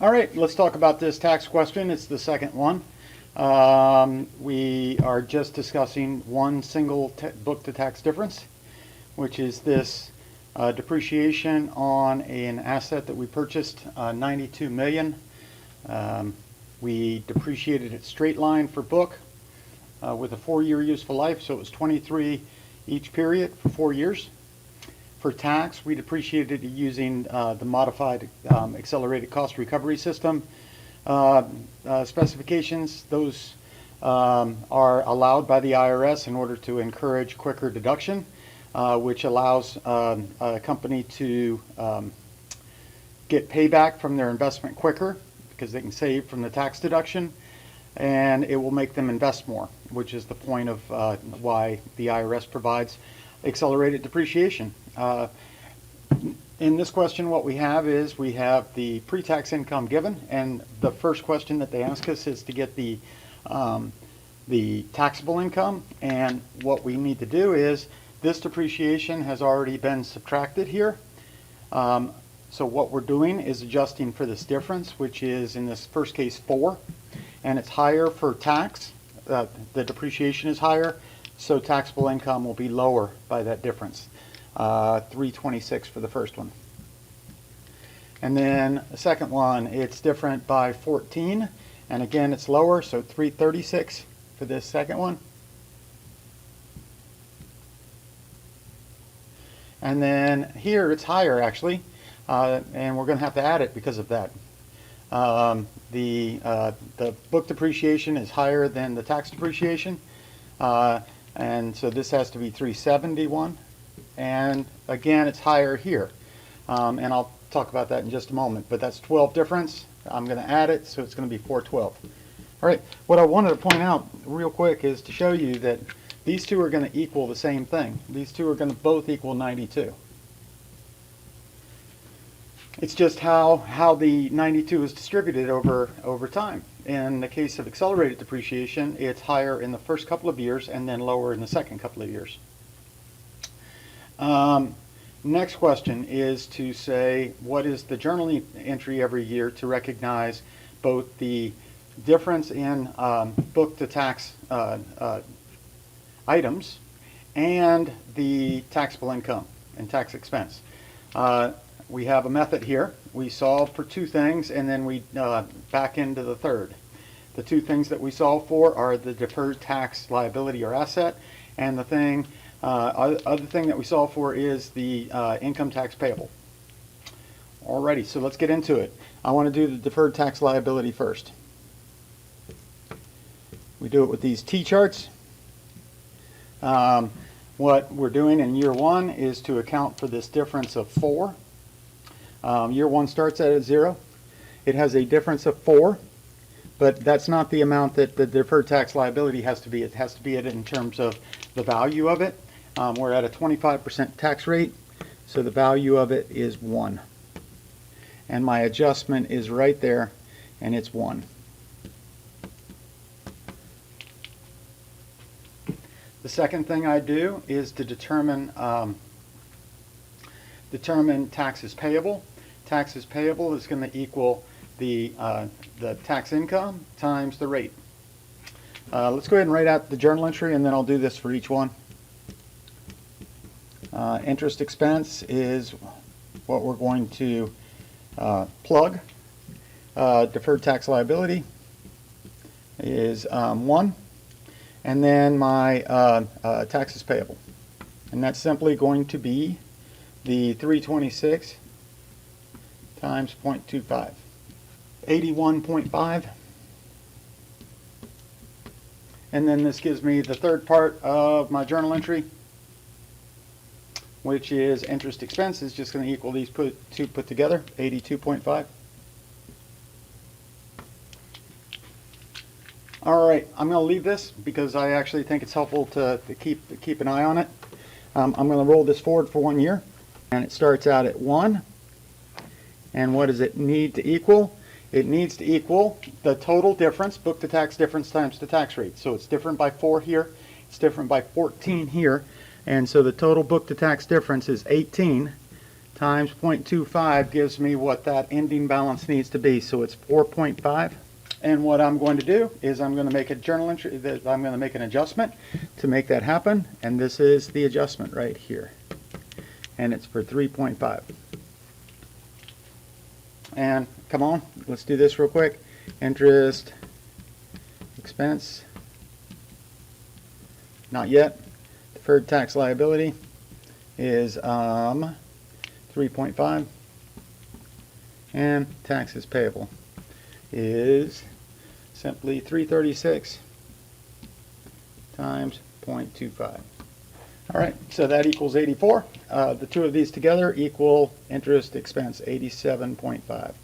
All right, let's talk about this tax question. It's the second one. We are just discussing one single book-to-tax difference, which is this depreciation on an asset that we purchased, 92 million. We depreciated it straight line for book with a 4-year useful life, so it was 23 each period for 4 years. For tax, we depreciated it using the modified accelerated cost recovery system specifications. Those are allowed by the IRS in order to encourage quicker deduction, which allows a company to get payback from their investment quicker because they can save from the tax deduction, and it will make them invest more, which is the point of why the IRS provides accelerated depreciation. In this question, what we have is we have the pre-tax income given, and the first question that they ask us is to get the taxable income. And what we need to do is this depreciation has already been subtracted here. So what we're doing is adjusting for this difference, which is in this first case 4, and it's higher for tax. The depreciation is higher, so taxable income will be lower by that difference. 326 for the first one. And then the second one, it's different by 14, and again it's lower, so 336 for this second one. And then here it's higher actually, and we're going to have to add it because of that. The book depreciation is higher than the tax depreciation, and so this has to be 371. And again, it's higher here, and I'll talk about that in just a moment, but that's 12 difference. I'm going to add it, so it's going to be 412. All right, what I wanted to point out real quick is to show you that these two are going to equal the same thing. These two are going to both equal 92. It's just how the 92 is distributed over time. In the case of accelerated depreciation, it's higher in the first couple of years and then lower in the second couple of years. Next question is to say, what is the journal entry every year to recognize both the difference in book-to-tax items and the taxable income and tax expense. We have a method here. We solve for two things, and then we back into the third. The two things that we solve for are the deferred tax liability or asset, and the thing other thing that we solve for is the income tax payable. Alrighty, so let's get into it. I want to do the deferred tax liability first. We do it with these T-charts. What we're doing in year 1 is to account for this difference of 4. Year 1 starts at 0. It has a difference of 4, but that's not the amount that the deferred tax liability has to be. It has to be in terms of the value of it. We're at a 25% tax rate, so the value of it is 1. And my adjustment is right there, and it's 1. The second thing I do is to determine taxes payable. Taxes payable is going to equal the tax income times the rate. Let's go ahead and write out the journal entry, and then I'll do this for each one. Interest expense is what we're going to plug. Deferred tax liability is 1. And then my taxes payable. And that's simply going to be the 326 times 0.25. 81.5. And then this gives me the third part of my journal entry, which is interest expense is just going to equal these two put together, 82.5. All right, I'm going to leave this because I actually think it's helpful to keep an eye on it. I'm going to roll this forward for 1 year, and it starts out at 1. And what does it need to equal? It needs to equal the total difference, book to tax difference times the tax rate. So it's different by 4 here, it's different by 14 here, and so the total book to tax difference is 18 times 0.25 gives me what that ending balance needs to be. So it's 4.5. And what I'm going to do is I'm going to make a journal entry, that I'm going to make an adjustment to make that happen. And this is the adjustment right here. And it's for 3.5. And come on, let's do this real quick. Interest expense, not yet. Deferred tax liability is 3.5, and taxes payable is simply 336 times 0.25. All right, so that equals 84. The two of these together equal interest expense, 87.5.